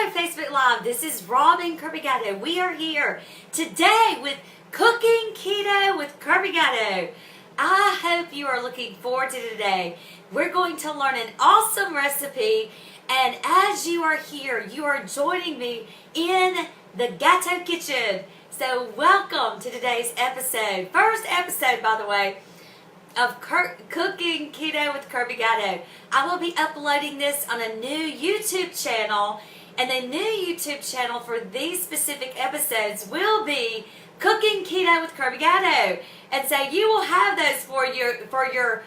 Hello Facebook Live, this is Robin Kirby-Gatto. We are here today with Cooking Keto with Kirby-Gatto. I hope you are looking forward to today. We're going to learn an awesome recipe, and as you are here, you are joining me in the Gatto kitchen. So welcome to today's episode. First episode, by the way, of Cooking Keto with Kirby-Gatto. I will be uploading this on a new YouTube channel, and the new YouTube channel for these specific episodes will be Cooking Keto with Kirby-Gatto. And so you will have those for your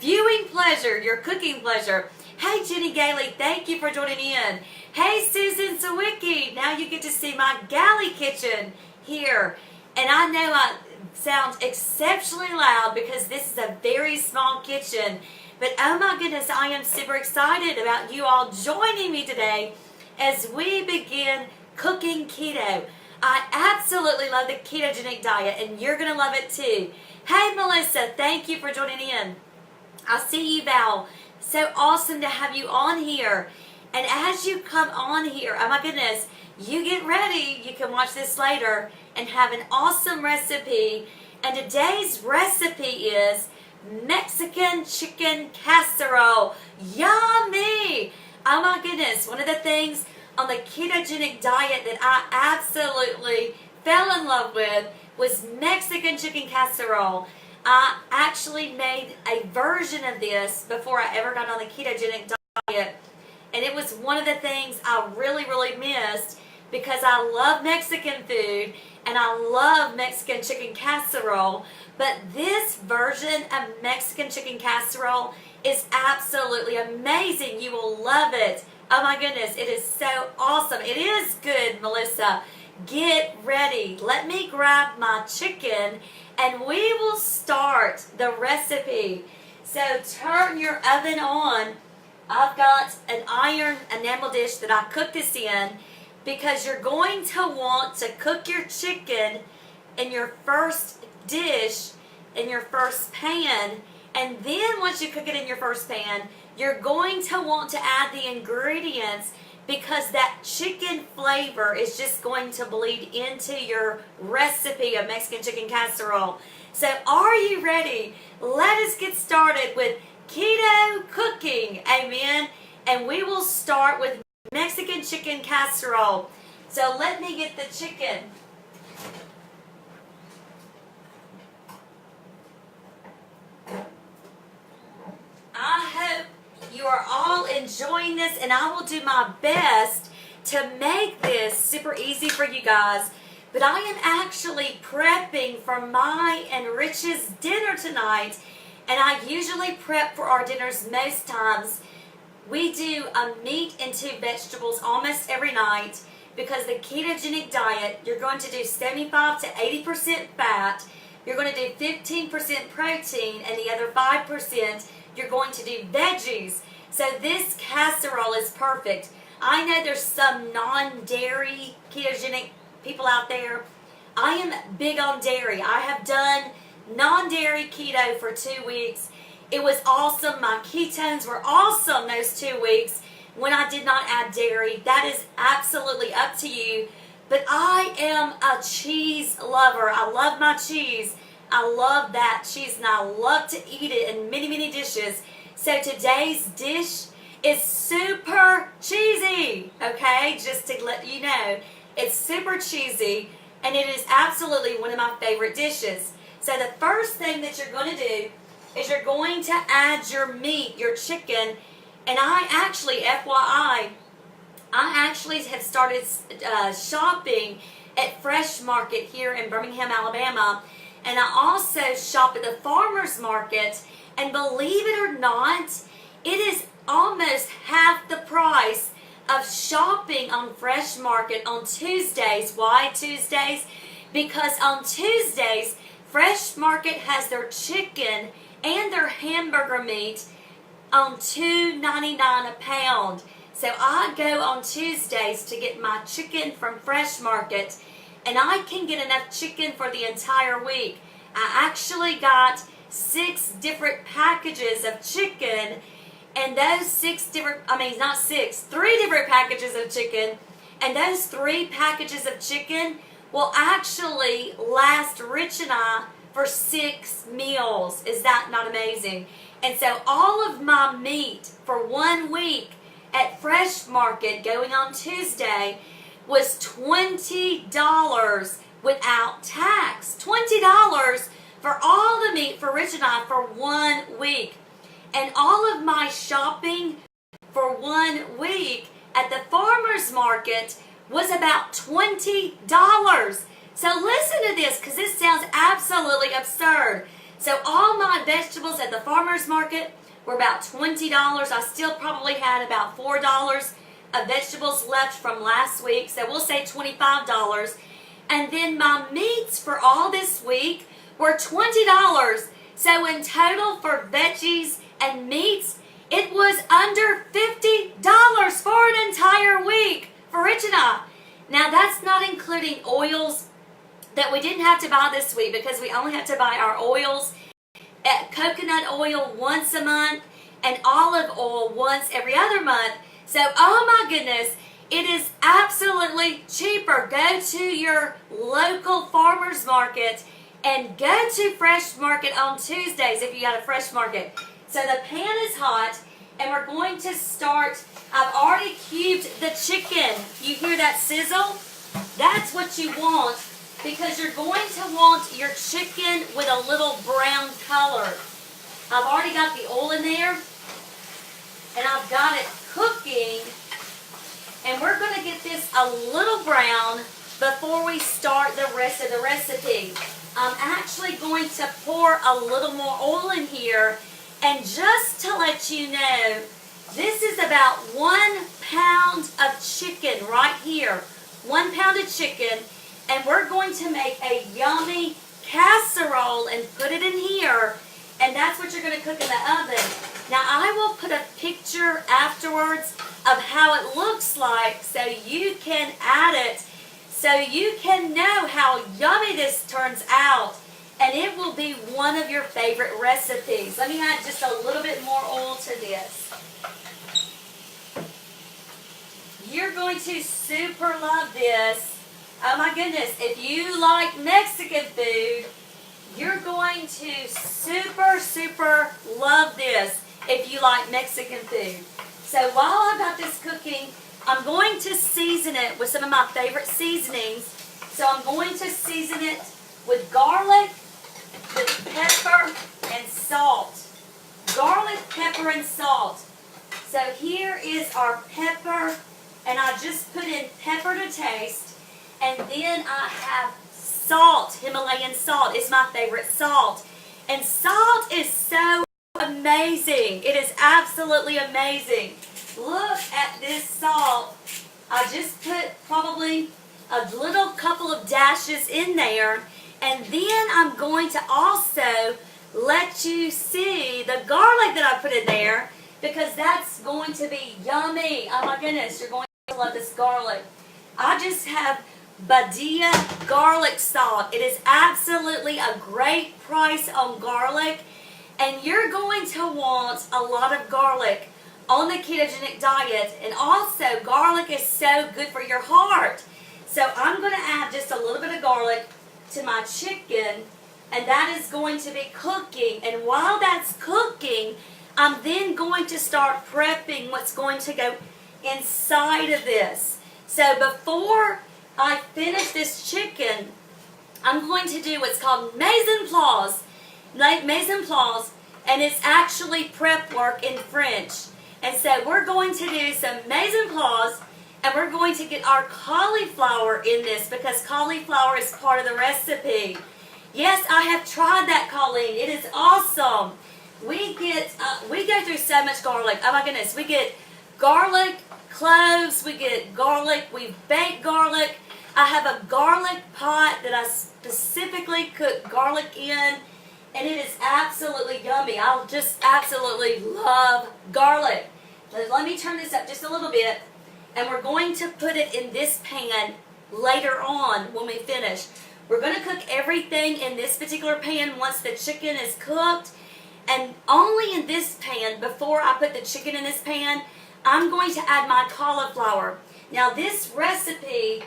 viewing pleasure, your cooking pleasure. Hey Jenny Gailey, thank you for joining in. Hey Susan Sawicki, now you get to see my galley kitchen here. And I know I sound exceptionally loud because this is a very small kitchen. But oh my goodness, I am super excited about you all joining me today as we begin cooking keto. I absolutely love the ketogenic diet, and you're going to love it too. Hey Melissa, thank you for joining in. I see you, Val. So awesome to have you on here. And as you come on here, oh my goodness, you get ready. You can watch this later and have an awesome recipe. And today's recipe is Mexican chicken casserole. Yummy! Oh my goodness, one of the things on the ketogenic diet that I absolutely fell in love with was Mexican chicken casserole. I actually made a version of this before I ever got on the ketogenic diet, and it was one of the things I really missed because I love Mexican food and I love Mexican chicken casserole. But this version of Mexican chicken casserole is absolutely amazing. You will love it. Oh my goodness, it is so awesome. It is good, Melissa. Get ready. Let me grab my chicken and we will start the recipe. So turn your oven on. I've got an iron enamel dish that I cook this in because you're going to want to cook your chicken in your first dish, in your first pan, and then once you cook it in your first pan, you're going to want to add the ingredients because that chicken flavor is just going to bleed into your recipe of Mexican chicken casserole. So are you ready? Let us get started with keto cooking, amen? And we will start with Mexican chicken casserole. So let me get the chicken. I hope you are all enjoying this, and I will do my best to make this super easy for you guys. But I am actually prepping for my and Rich's dinner tonight, and I usually prep for our dinners most times. We do a meat and 2 vegetables almost every night because the ketogenic diet, you're going to do 75 to 80% fat, you're going to do 15% protein, and the other 5% you're going to do veggies. So this casserole is perfect. I know there's some non-dairy ketogenic people out there. I am big on dairy. I have done non-dairy keto for 2 weeks. It was awesome. My ketones were awesome those 2 weeks when I did not add dairy. That is absolutely up to you. But I am a cheese lover. I love my cheese. I love that cheese, and I love to eat it in many dishes. So today's dish is super cheesy, okay? Just to let you know, it's super cheesy, and it is absolutely one of my favorite dishes. So the first thing that you're going to do is you're going to add your meat, your chicken, and I actually, FYI, I actually have started shopping at Fresh Market here in Birmingham, Alabama. And I also shop at the farmer's market, and believe it or not, it is almost half the price of shopping on Fresh Market on Tuesdays. Why Tuesdays? Because on Tuesdays, Fresh Market has their chicken and their hamburger meat on $2.99 a pound. So I go on Tuesdays to get my chicken from Fresh Market, and I can get enough chicken for the entire week. I actually got 6 different packages of chicken, and those 3 different packages of chicken And those 3 packages of chicken will actually last Rich and I for 6 meals. Is that not amazing? And so all of my meat for 1 week at Fresh Market going on Tuesday was $20 without tax. $20 for all the meat for Rich and I for 1 week. And all of my shopping for 1 week at the farmer's market was about $20. So listen to this, because this sounds absolutely absurd. So all my vegetables at the farmer's market were about $20. I still probably had about $4 of vegetables left from last week, so we'll say $25. And then my meats for all this week were $20. So in total for veggies and meats, it was under $50 for an entire week for Rich and I. Now that's not including oils that we didn't have to buy this week, because we only have to buy our oils, coconut oil once a month and olive oil once every other month. So, oh my goodness, it is absolutely cheaper. Go to your local farmer's market and go to Fresh Market on Tuesdays if you got a Fresh Market. So the pan is hot, and we're going to start. I've already cubed the chicken. You hear that sizzle? That's what you want, because you're going to want your chicken with a little brown color. I've already got the oil in there, and I've got it cooking, and we're going to get this a little brown before we start the rest of the recipe. I'm actually going to pour a little more oil in here, and just to let you know, this is about 1 pound of chicken right here. 1 pound of chicken. And we're going to make a yummy casserole and put it in here. And that's what you're going to cook in the oven. Now I will put a picture afterwards of how it looks like, so you can add it, so you can know how yummy this turns out. And it will be one of your favorite recipes. Let me add just a little bit more oil to this. You're going to super love this. Oh my goodness, if you like Mexican food, you're going to super love this if you like Mexican food. So while I've got this cooking, I'm going to season it with some of my favorite seasonings. So I'm going to season it with garlic, with pepper, and salt. Garlic, pepper, and salt. So here is our pepper, and I just put in pepper to taste. And then I have salt. Himalayan salt is my favorite salt. And salt is so amazing. It is absolutely amazing. Look at this salt. I just put probably a little couple of dashes in there. And then I'm going to also let you see the garlic that I put in there, because that's going to be yummy. Oh my goodness, you're going to love this garlic. I just have Badia garlic salt. It is absolutely a great price on garlic, and you're going to want a lot of garlic on the ketogenic diet. And also, garlic is so good for your heart. So I'm going to add just a little bit of garlic to my chicken, and that is going to be cooking. And while that's cooking, I'm then going to start prepping what's going to go inside of this. So before I finish this chicken, I'm going to do what's called mise en place. Mise en place, and it's actually prep work in French. And so we're going to do some mise en place, and we're going to get our cauliflower in this, because cauliflower is part of the recipe. Yes, I have tried that, Colleen. It is awesome. We go through so much garlic. Oh my goodness. We get garlic, cloves, we get garlic, we bake garlic. I have a garlic pot that I specifically cook garlic in, and it is absolutely yummy. I just absolutely love garlic. Let me turn this up just a little bit, and we're going to put it in this pan later on when we finish. We're going to cook everything in this particular pan once the chicken is cooked, and only in this pan, before I put the chicken in this pan, I'm going to add my cauliflower. Now this recipe,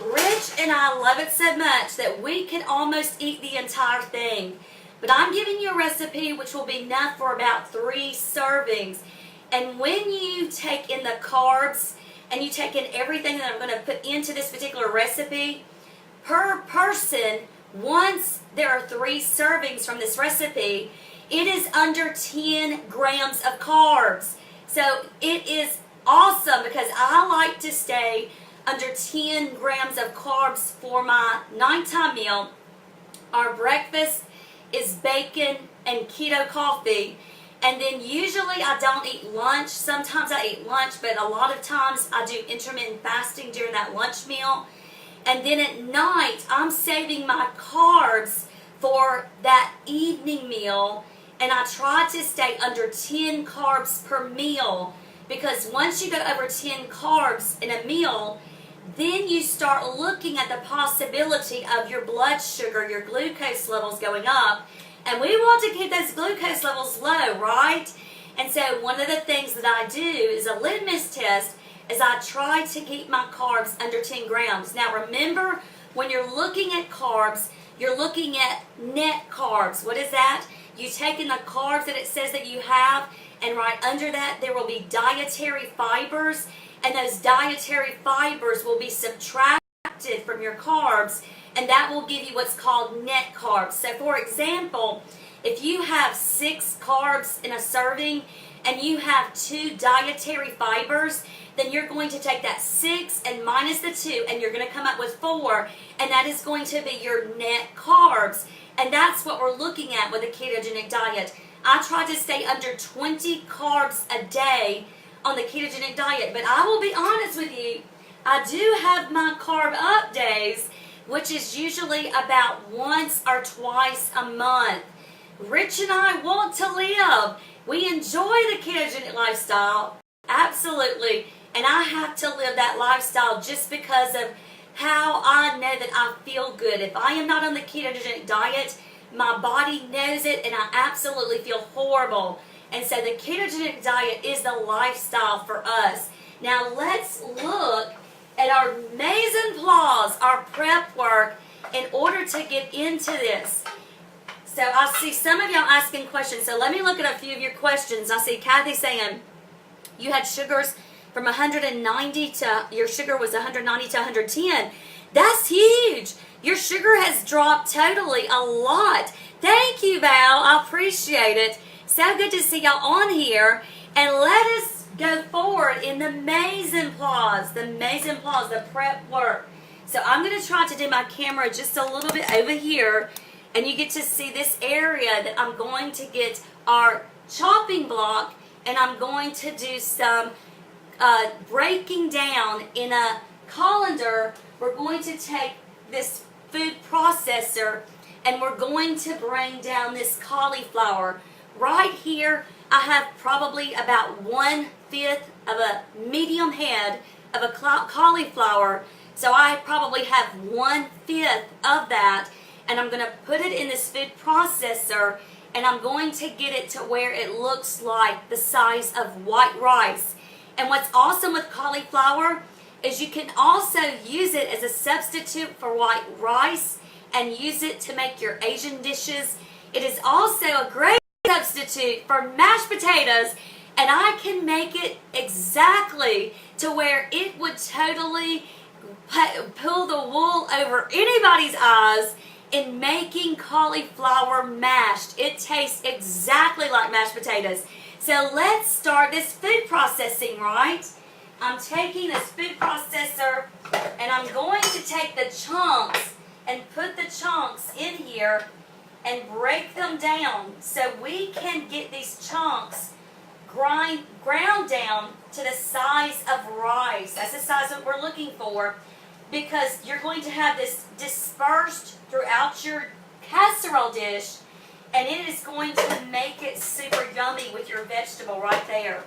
Rich and I love it so much that we can almost eat the entire thing. But I'm giving you a recipe which will be enough for about 3 servings. And when you take in the carbs and you take in everything that I'm going to put into this particular recipe, per person, once there are 3 servings from this recipe, it is under 10 grams of carbs. So it is awesome because I like to stay under 10 grams of carbs for my nighttime meal. Our breakfast is bacon and keto coffee. And then usually I don't eat lunch. Sometimes I eat lunch, but a lot of times I do intermittent fasting during that lunch meal. And then at night, I'm saving my carbs for that evening meal. And I try to stay under 10 carbs per meal. Because once you go over 10 carbs in a meal, then you start looking at the possibility of your blood sugar, your glucose levels going up. And we want to keep those glucose levels low, right? And so one of the things that I do is a litmus test is I try to keep my carbs under 10 grams. Now remember, when you're looking at carbs, you're looking at net carbs. What is that? You take in the carbs that it says that you have, and right under that there will be dietary fibers, and those dietary fibers will be subtracted from your carbs, and that will give you what's called net carbs. So for example, if you have 6 carbs in a serving and you have 2 dietary fibers, then you're going to take that 6 and minus the 2, and you're going to come up with 4, and that is going to be your net carbs. And that's what we're looking at with a ketogenic diet. I try to stay under 20 carbs a day on the ketogenic diet, but I will be honest with you, I do have my carb up days, which is usually about once or twice a month. Rich and I want to live. We enjoy the ketogenic lifestyle, absolutely, and I have to live that lifestyle just because of how I know that I feel good. If I am not on the ketogenic diet, my body knows it and I absolutely feel horrible. And so the ketogenic diet is the lifestyle for us. Now let's look at our mise en place, our prep work, in order to get into this. So I see some of y'all asking questions. So let me look at a few of your questions. I see Kathy saying you had sugars from 190 to, your sugar was 190 to 110. That's huge. Your sugar has dropped totally a lot. Thank you, Val. I appreciate it. So good to see y'all on here. And let us go forward in the mise en place, the prep work. So I'm going to try to do my camera just a little bit over here, and you get to see this area that I'm going to get our chopping block, and I'm going to do some breaking down in a colander. We're going to take this food processor and we're going to bring down this cauliflower. Right here I have probably about 1/5 of a medium head of a cauliflower, so I probably have 1/5 of that, and I'm going to put it in this food processor, and I'm going to get it to where it looks like the size of white rice. And what's awesome with cauliflower is you can also use it as a substitute for white rice and use it to make your Asian dishes. It is also a great substitute for mashed potatoes, and I can make it exactly to where it would totally pull the wool over anybody's eyes in making cauliflower mashed. It tastes exactly like mashed potatoes. So let's start this food processing, right? I'm taking this food processor and I'm going to take the chunks and put the chunks in here and break them down so we can get these chunks ground down to the size of rice. That's the size that we're looking for, because you're going to have this dispersed throughout your casserole dish, and it is going to make it super yummy with your vegetable right there.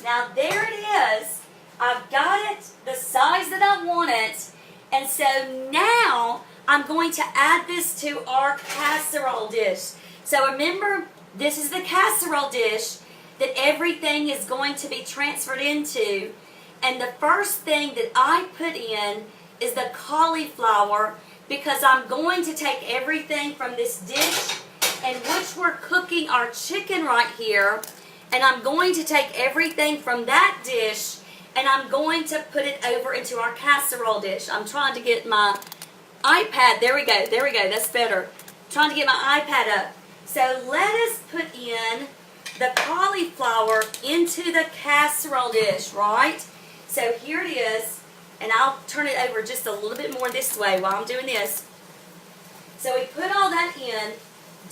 Now there it is. I've got it the size that I want it. And so now I'm going to add this to our casserole dish. So remember, This is the casserole dish that everything is going to be transferred into. And the first thing that I put in is the cauliflower, because I'm going to take everything from this dish in which we're cooking our chicken right here, and I'm going to take everything from that dish and I'm going to put it over into our casserole dish. I'm trying to get my iPad. There we go. That's better. Trying to get my iPad up. So let us put in the cauliflower into the casserole dish, right? So here it is, and I'll turn it over just a little bit more this way while I'm doing this. So we put all that in,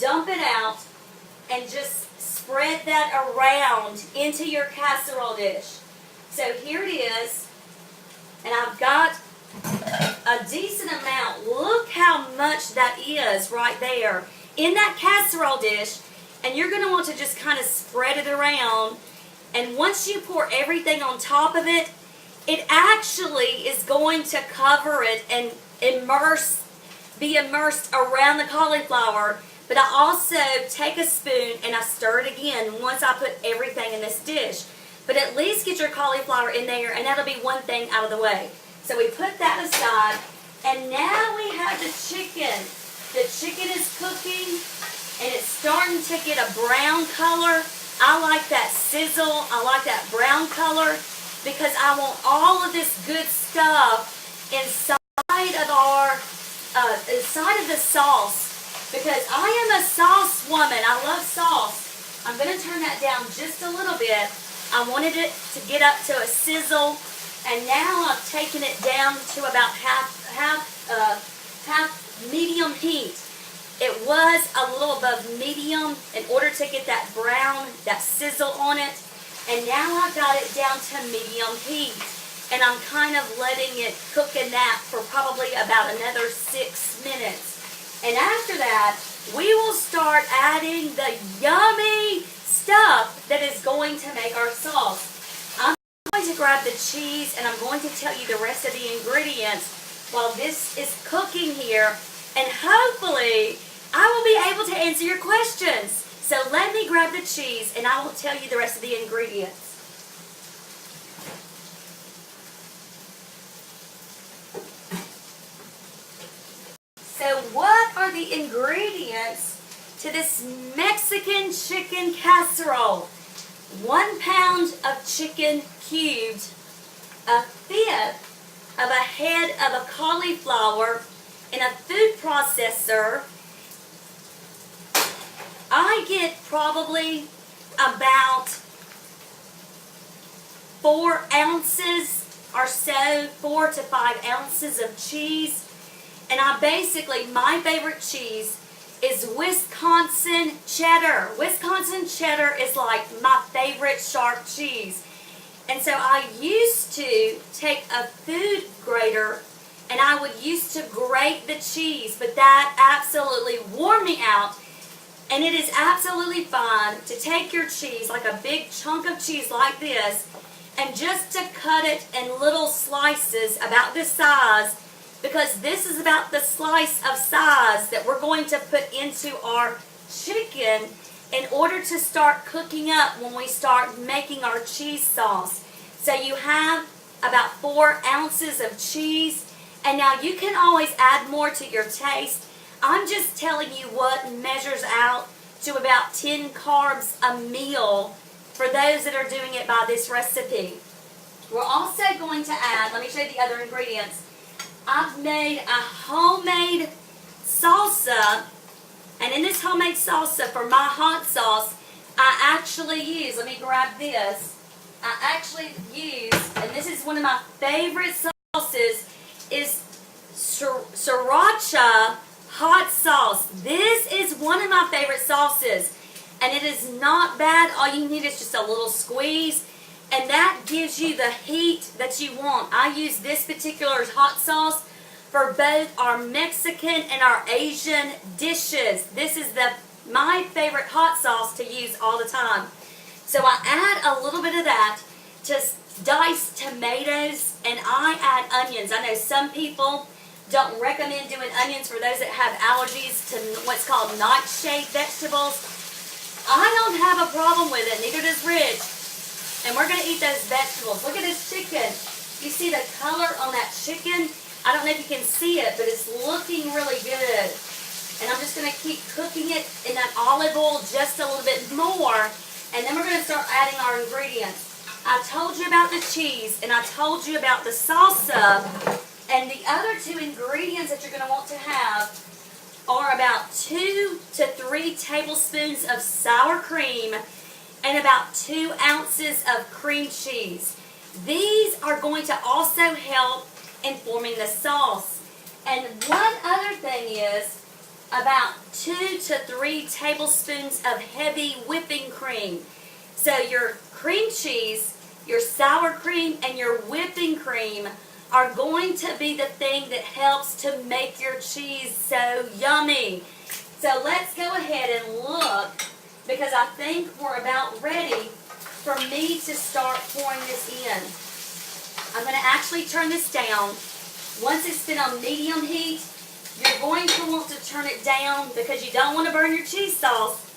dump it out, and just spread that around into your casserole dish. So here it is, and I've got a decent amount. Look how much that is right there in that casserole dish. And you're going to want to just kind of spread it around. And once you pour everything on top of it, it actually is going to cover it and be immersed around the cauliflower. But I also take a spoon and I stir it again once I put everything in this dish. But at least get your cauliflower in there, and that'll be one thing out of the way. So we put that aside, and now we have the chicken. The chicken is cooking, and it's starting to get a brown color. I like that sizzle. I like that brown color because I want all of this good stuff inside of inside of the sauce. Because I am a sauce woman. I love sauce. I'm going to turn that down just a little bit. I wanted it to get up to a sizzle, and now I've taken it down to about half medium heat. It was a little above medium in order to get that brown, that sizzle on it, and now I've got it down to medium heat, and I'm kind of letting it cook in that for probably about another 6 minutes. And after that, we will start adding the yummy stuff that is going to make our sauce. I'm going to grab the cheese, and I'm going to tell you the rest of the ingredients while this is cooking here, and hopefully I will be able to answer your questions. So let me grab the cheese, and I will tell you the rest of the ingredients. So what are the ingredients to this Mexican chicken casserole? 1 pound of chicken cubed, 1/5 of a head of a cauliflower in a food processor. I get probably about 4 ounces or so, 4 to 5 ounces of cheese. And my favorite cheese is Wisconsin cheddar. Wisconsin cheddar is like my favorite sharp cheese. And so I used to take a food grater and I would used to grate the cheese, but that absolutely wore me out. And it is absolutely fine to take your cheese, like a big chunk of cheese like this, and just to cut it in little slices about this size, because this is about the slice of size that we're going to put into our chicken in order to start cooking up when we start making our cheese sauce. So you have about 4 ounces of cheese, and now you can always add more to your taste. I'm just telling you what measures out to about 10 carbs a meal for those that are doing it by this recipe. We're also going to add, let me show you the other ingredients. I've made a homemade salsa, and in this homemade salsa for my hot sauce, I actually use, let me grab this, I actually use, and this is one of my favorite sauces, is sriracha hot sauce. This is one of my favorite sauces, and it is not bad. All you need is just a little squeeze, and that gives you the heat that you want. I use this particular hot sauce for both our Mexican and our Asian dishes. This is my favorite hot sauce to use all the time. So I add a little bit of that to diced tomatoes, and I add onions. I know some people don't recommend doing onions for those that have allergies to what's called nightshade vegetables. I don't have a problem with it, neither does Rich. And we're going to eat those vegetables. Look at this chicken. You see the color on that chicken? I don't know if you can see it, but it's looking really good. And I'm just going to keep cooking it in that olive oil just a little bit more. And then we're going to start adding our ingredients. I told you about the cheese, and I told you about the salsa. And the other two ingredients that you're going to want to have are about 2 to 3 tablespoons of sour cream and about 2 ounces of cream cheese. These are going to also help in forming the sauce. And one other thing is about 2 to 3 tablespoons of heavy whipping cream. So your cream cheese, your sour cream, and your whipping cream are going to be the thing that helps to make your cheese so yummy. So let's go ahead and look, because I think we're about ready for me to start pouring this in. I'm going to actually turn this down. Once it's been on medium heat, you're going to want to turn it down because you don't want to burn your cheese sauce.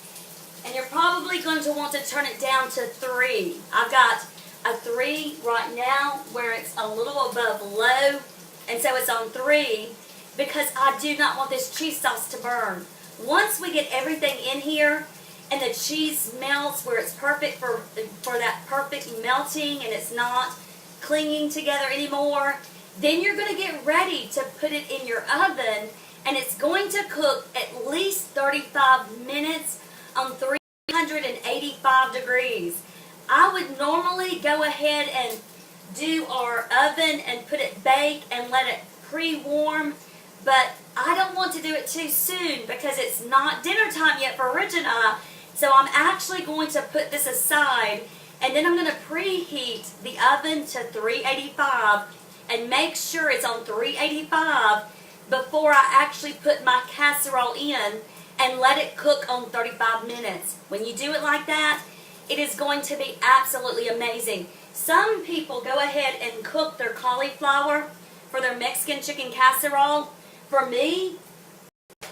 And you're probably going to want to turn it down to 3. I've got a 3 right now where it's a little above low, and so it's on 3 because I do not want this cheese sauce to burn. Once we get everything in here and the cheese melts where it's perfect for that perfect melting and it's not clinging together anymore, then you're going to get ready to put it in your oven, and it's going to cook at least 35 minutes on 385 degrees. I would normally go ahead and do our oven and put it bake and let it pre-warm, but I don't want to do it too soon because it's not dinner time yet for Rich and I, so I'm actually going to put this aside, and then I'm going to preheat the oven to 385 and make sure it's on 385 before I actually put my casserole in and let it cook on 35 minutes. When you do it like that, it is going to be absolutely amazing. Some people go ahead and cook their cauliflower for their Mexican chicken casserole. For me,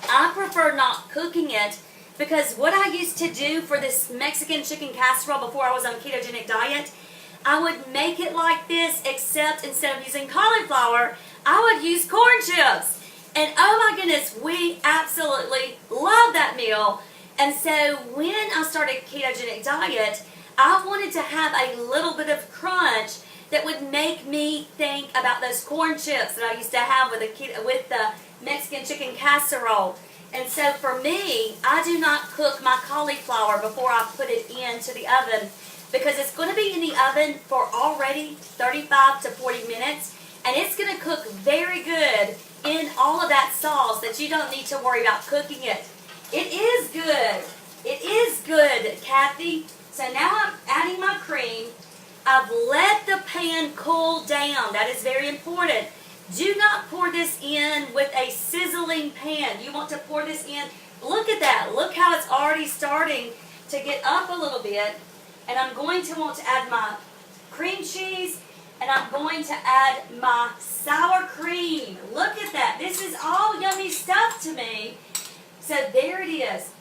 I prefer not cooking it because what I used to do for this Mexican chicken casserole before I was on a ketogenic diet, I would make it like this, except instead of using cauliflower, I would use corn chips. And oh my goodness, we absolutely love that meal. And so when I started ketogenic diet, I wanted to have a little bit of crunch that would make me think about those corn chips that I used to have with the Mexican chicken casserole. And so for me, I do not cook my cauliflower before I put it into the oven because it's going to be in the oven for already 35 to 40 minutes, and it's going to cook very good in all of that sauce that you don't need to worry about cooking it. It is good. It is good, Kathy. So now I'm adding my cream. I've let the pan cool down. That is very important. Do not pour this in with a sizzling pan. You want to pour this in. Look at that. Look how it's already starting to get up a little bit. And I'm going to want to add my cream cheese, and I'm going to add my sour cream. Look at that. This is all yummy stuff to me. So there it is.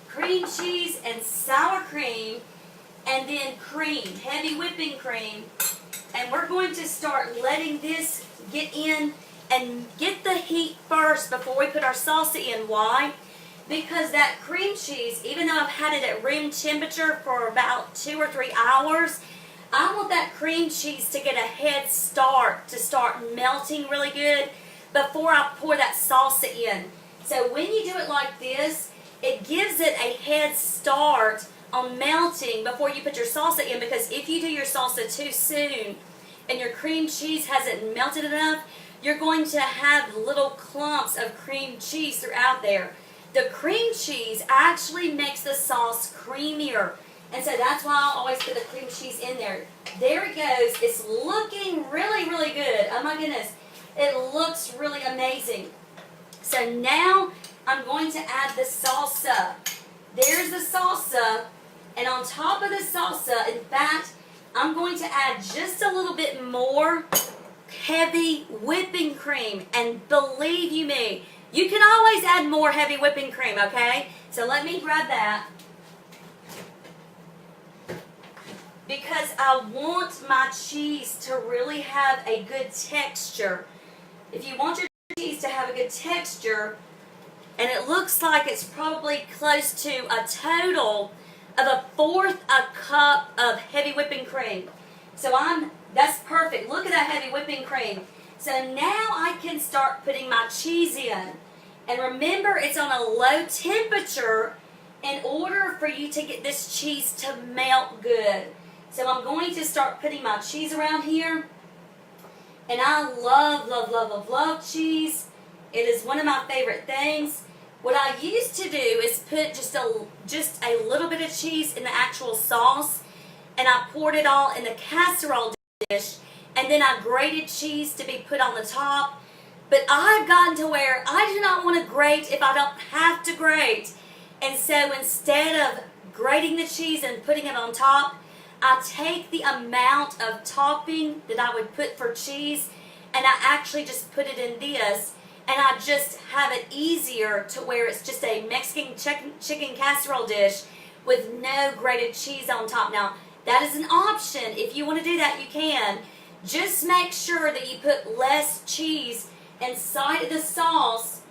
Cream cheese and sour cream, and then cream, heavy whipping cream. And we're going to start letting this get in and get the heat first before we put our salsa in. Why? Because that cream cheese, even though I've had it at room temperature for about 2 or 3 hours, I want that cream cheese to get a head start, to start melting really good before I pour that salsa in. So when you do it like this, it gives it a head start on melting before you put your salsa in, because if you do your salsa too soon and your cream cheese hasn't melted enough, you're going to have little clumps of cream cheese throughout there. The cream cheese actually makes the sauce creamier, and so that's why I always put the cream cheese in there. There it goes. It's looking really, really good. Oh my goodness. It looks really amazing. So now I'm going to add the salsa. There's the salsa, and on top of the salsa, in fact, I'm going to add just a little bit more heavy whipping cream. And believe you me, you can always add more heavy whipping cream, okay? So let me grab that. because I want my cheese to really have a good texture. If you want your cheese to have a good texture, and it looks like it's probably close to a total of 1/4 a cup of heavy whipping cream. So that's perfect. Look at that heavy whipping cream. So now I can start putting my cheese in. And remember, it's on a low temperature in order for you to get this cheese to melt good. So I'm going to start putting my cheese around here. And I love, love, love, love, love cheese. It is one of my favorite things. What I used to do is put just a little bit of cheese in the actual sauce, and I poured it all in the casserole dish, and then I grated cheese to be put on the top. But I've gotten to where I do not want to grate if I don't have to grate. And so instead of grating the cheese and putting it on top, I take the amount of topping that I would put for cheese, and I actually just put it in this, and I just have it easier to where it's just a Mexican chicken casserole dish with no grated cheese on top. Now, that is an option. If you want to do that, you can. Just make sure that you put less cheese inside of the sauce,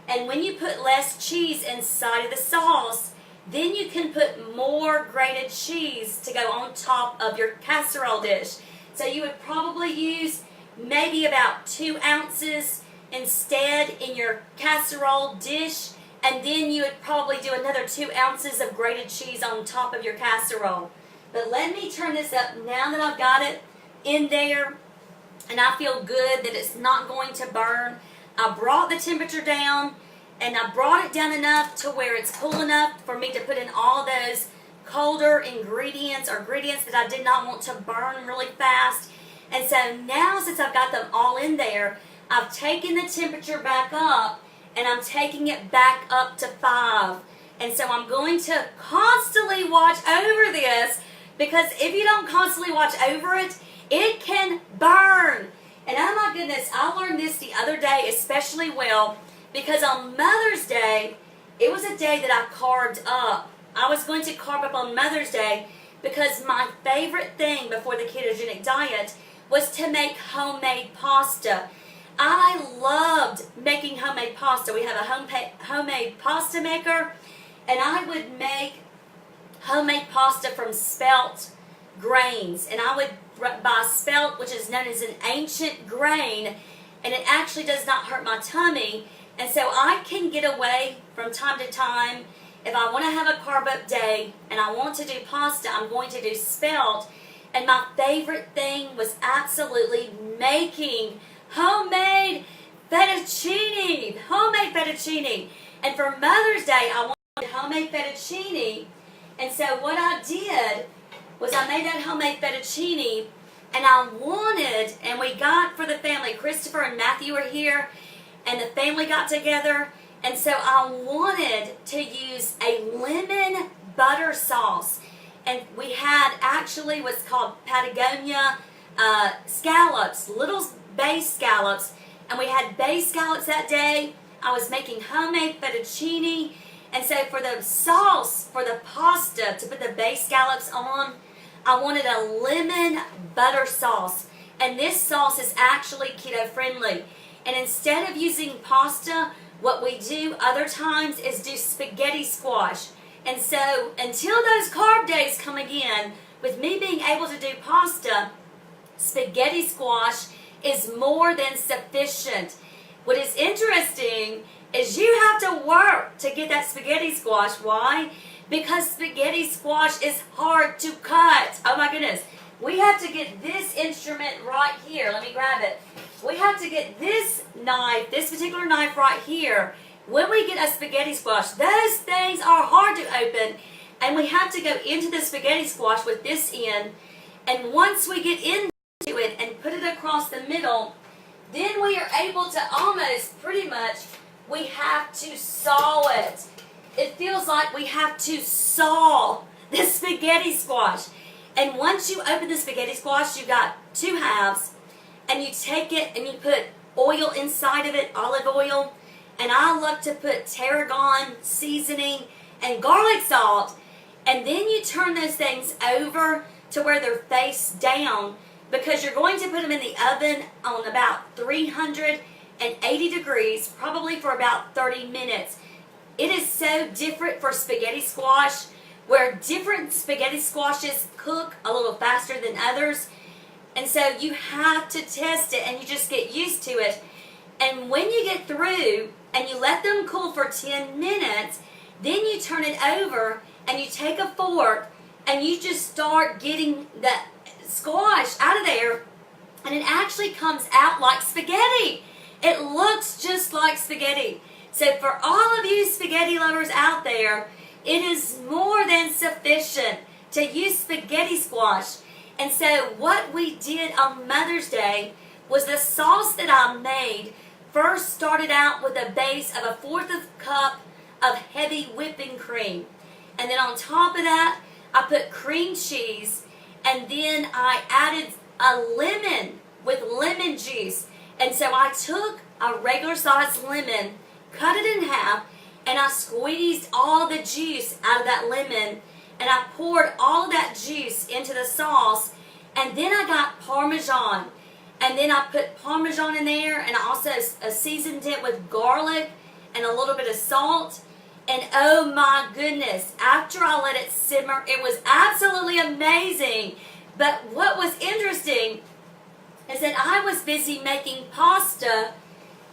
and when you put less cheese inside of the sauce, then you can put more grated cheese to go on top of your casserole dish. So you would probably use maybe about 2 ounces instead in your casserole dish, and then you would probably do another 2 ounces of grated cheese on top of your casserole. But let me turn this up now that I've got it in there, and I feel good that it's not going to burn. I brought the temperature down, and I brought it down enough to where it's cool enough for me to put in all those colder ingredients or ingredients that I did not want to burn really fast. And so now, since I've got them all in there, I've taken the temperature back up, and I'm taking it back up to 5. And so I'm going to constantly watch over this, because if you don't constantly watch over it, it can burn. And oh my goodness, I learned this the other day especially well, because on Mother's Day, it was a day that I carved up. I was going to carve up on Mother's Day because my favorite thing before the ketogenic diet was to make homemade pasta. I loved making homemade pasta. We have a homemade pasta maker, and I would make homemade pasta from spelt grains. And I would buy spelt, which is known as an ancient grain, and it actually does not hurt my tummy. And so I can get away from time to time. If I want to have a carb up day and I want to do pasta, I'm going to do spelt. And my favorite thing was absolutely making homemade fettuccine. Homemade fettuccine. And for Mother's Day, I wanted homemade fettuccine. And so what I did was I made that homemade fettuccine, and I wanted, and we got for the family, Christopher and Matthew are here, and the family got together, and so I wanted to use a lemon butter sauce. And we had actually what's called Patagonia scallops, little bay scallops, and we had bay scallops that day. I was making homemade fettuccine, and so for the sauce, for the pasta, to put the bay scallops on, I wanted a lemon butter sauce. And this sauce is actually keto friendly. And instead of using pasta, what we do other times is do spaghetti squash. And so until those carb days come again, with me being able to do pasta, spaghetti squash is more than sufficient. What is interesting is you have to work to get that spaghetti squash. Why? Because spaghetti squash is hard to cut. Oh my goodness. We have to get this instrument right here. Let me grab it. We have to get this knife, this particular knife right here. When we get a spaghetti squash, those things are hard to open, and we have to go into the spaghetti squash with this end. And once we get into it and put it across the middle, then we are able to almost pretty much, we have to saw it. It feels like we have to saw the spaghetti squash. And once you open the spaghetti squash, you've got 2 halves, and you take it and you put oil inside of it, olive oil, and I love to put tarragon seasoning and garlic salt, and then you turn those things over to where they're face down, because you're going to put them in the oven on about 380 degrees, probably for about 30 minutes. It is so different for spaghetti squash, where different spaghetti squashes cook a little faster than others. And so you have to test it, and you just get used to it. And when you get through and you let them cool for 10 minutes, then you turn it over and you take a fork and you just start getting the squash out of there, and it actually comes out like spaghetti. It looks just like spaghetti. So for all of you spaghetti lovers out there, it is more than sufficient to use spaghetti squash. And so what we did on Mother's Day was the sauce that I made first started out with a base of 1/4 cup of heavy whipping cream. And then on top of that, I put cream cheese, and then I added a lemon with lemon juice. And so I took a regular sized lemon, cut it in half, and I squeezed all the juice out of that lemon, and I poured all of that juice into the sauce, and then I got Parmesan, and then I put Parmesan in there, and I also seasoned it with garlic and a little bit of salt. And oh my goodness, after I let it simmer, it was absolutely amazing. But what was interesting is that I was busy making pasta,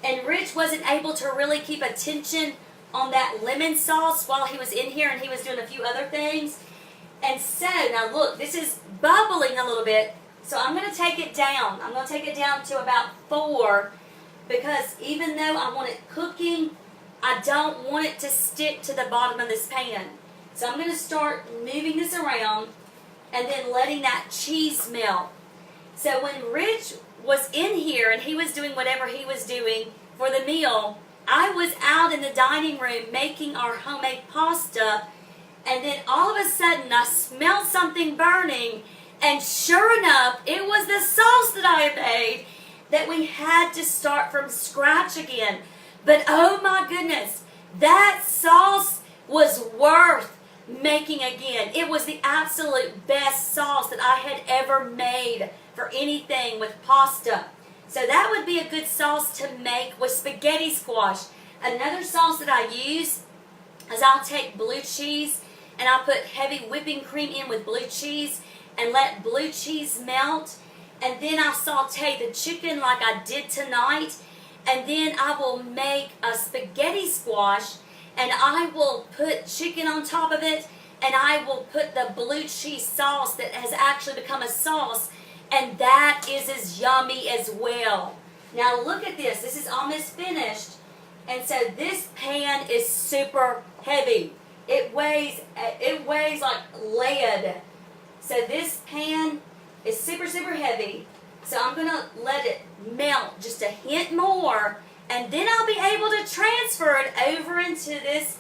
and Rich wasn't able to really keep attention on that lemon sauce while he was in here, and he was doing a few other things. And so, now look, this is bubbling a little bit, so I'm going to take it down. I'm going to take it down to about 4, because even though I want it cooking, I don't want it to stick to the bottom of this pan. So I'm going to start moving this around and then letting that cheese melt. So when Rich was in here and he was doing whatever he was doing for the meal, I was out in the dining room making our homemade pasta, and then all of a sudden I smelled something burning, and sure enough, it was the sauce that I had made that we had to start from scratch again. But oh my goodness, that sauce was worth making again. It was the absolute best sauce that I had ever made for anything with pasta. So that would be a good sauce to make with spaghetti squash. Another sauce that I use is I'll take blue cheese and I'll put heavy whipping cream in with blue cheese and let blue cheese melt. And then I'll saute the chicken like I did tonight. And then I will make a spaghetti squash, and I will put chicken on top of it, and I will put the blue cheese sauce that has actually become a sauce, and that is as yummy as well. Now look at this. This is almost finished, and so this pan is super heavy. It weighs like lead. So this pan is super, super heavy. So I'm going to let it melt just a hint more, and then I'll be able to transfer it over into this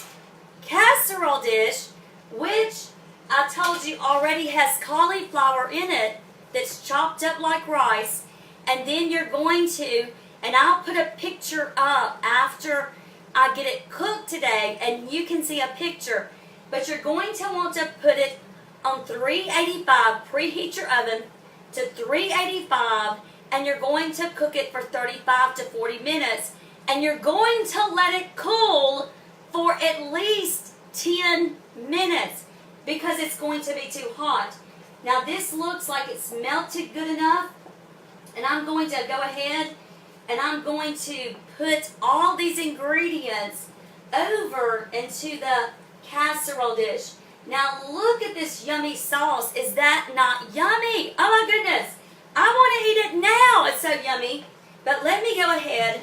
casserole dish, which I told you already has cauliflower in it that's chopped up like rice. And then you're going to, and I'll put a picture up after I get it cooked today, and you can see a picture. But you're going to want to put it on 385, preheat your oven to 385, and you're going to cook it for 35 to 40 minutes, and you're going to let it cool for at least 10 minutes because it's going to be too hot. Now this looks like it's melted good enough, and I'm going to go ahead and I'm going to put all these ingredients over into the casserole dish. Now look at this yummy sauce. Is that not yummy? Oh my goodness. I want to eat it now. It's so yummy. But let me go ahead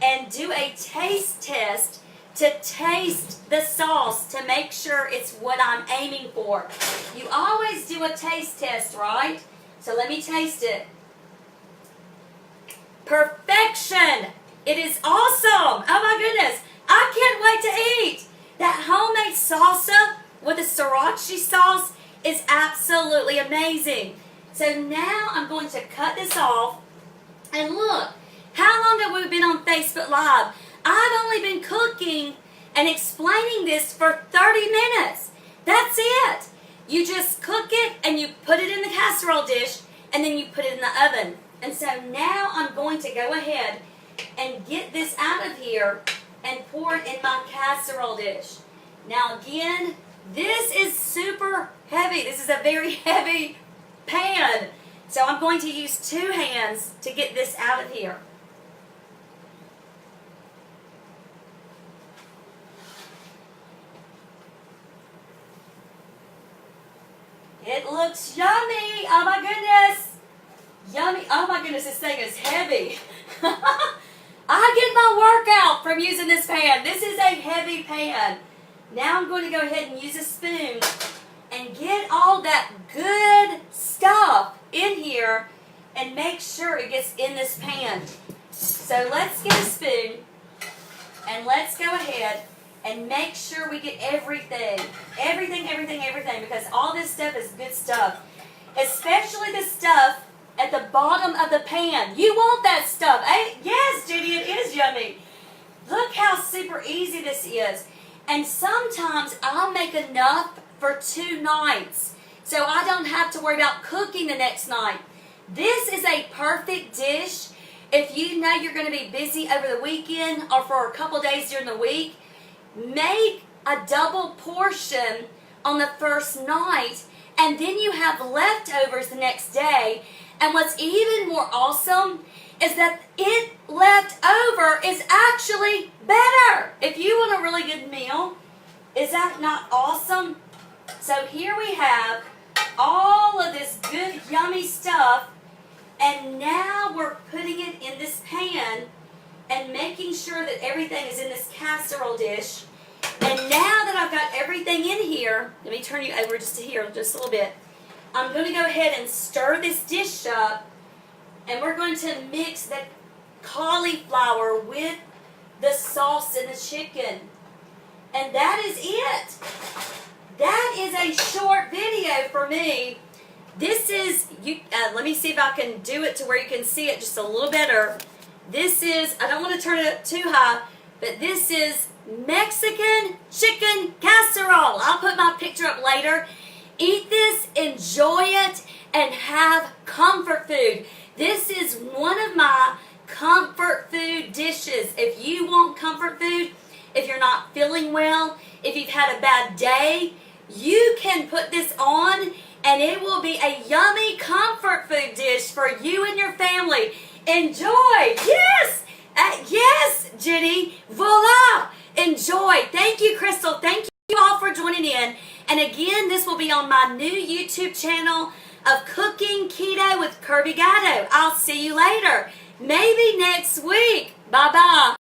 and do a taste test to taste the sauce to make sure it's what I'm aiming for. You always do a taste test, right? So let me taste it. Perfection. It is awesome. Oh my goodness. I can't wait to eat. That homemade salsa with the sriracha sauce is absolutely amazing. So now I'm going to cut this off. And look, how long have we been on Facebook Live? I've only been cooking and explaining this for 30 minutes. That's it. You just cook it and you put it in the casserole dish and then you put it in the oven. And so now I'm going to go ahead and get this out of here and pour it in my casserole dish. Now again, this is super heavy. This is a very heavy pan. So I'm going to use 2 hands to get this out of here. It looks yummy. Oh my goodness. Yummy. Oh my goodness, this thing is heavy. I get my workout from using this pan. This is a heavy pan. Now I'm going to go ahead and use a spoon and get all that good stuff in here and make sure it gets in this pan. So let's get a spoon and let's go ahead and make sure we get everything, because all this stuff is good stuff. Especially the stuff at the bottom of the pan. You want that stuff. Yes, Judy, it is yummy. Look how super easy this is. And sometimes I'll make enough for 2 nights, so I don't have to worry about cooking the next night. This is a perfect dish if you know you're going to be busy over the weekend or for a couple days during the week. Make a double portion on the first night, and then you have leftovers the next day. And what's even more awesome is that it left over is actually better. If you want a really good meal, is that not awesome? So here we have all of this good yummy stuff, and now we're putting it in this pan and making sure that everything is in this casserole dish. And now that I've got everything in here, let me turn you over just to here just a little bit. I'm going to go ahead and stir this dish up, and we're going to mix the cauliflower with the sauce and the chicken. And that is it. That is a short video for me. This is, let me see if I can do it to where you can see it just a little better. This is, I don't want to turn it up too high, but this is Mexican Chicken Casserole. I'll put my picture up later. Eat this, enjoy it, and have comfort food. This is one of my comfort food dishes. If you want comfort food, if you're not feeling well, if you've had a bad day, you can put this on and it will be a yummy comfort food dish for you and your family. Enjoy. Yes. Yes, Jenny. Voila. Enjoy. Thank you, Crystal. Thank you all for joining in. And again, this will be on my new YouTube channel of Cooking Keto with Kirby-Gatto. I'll see you later. Maybe next week. Bye-bye.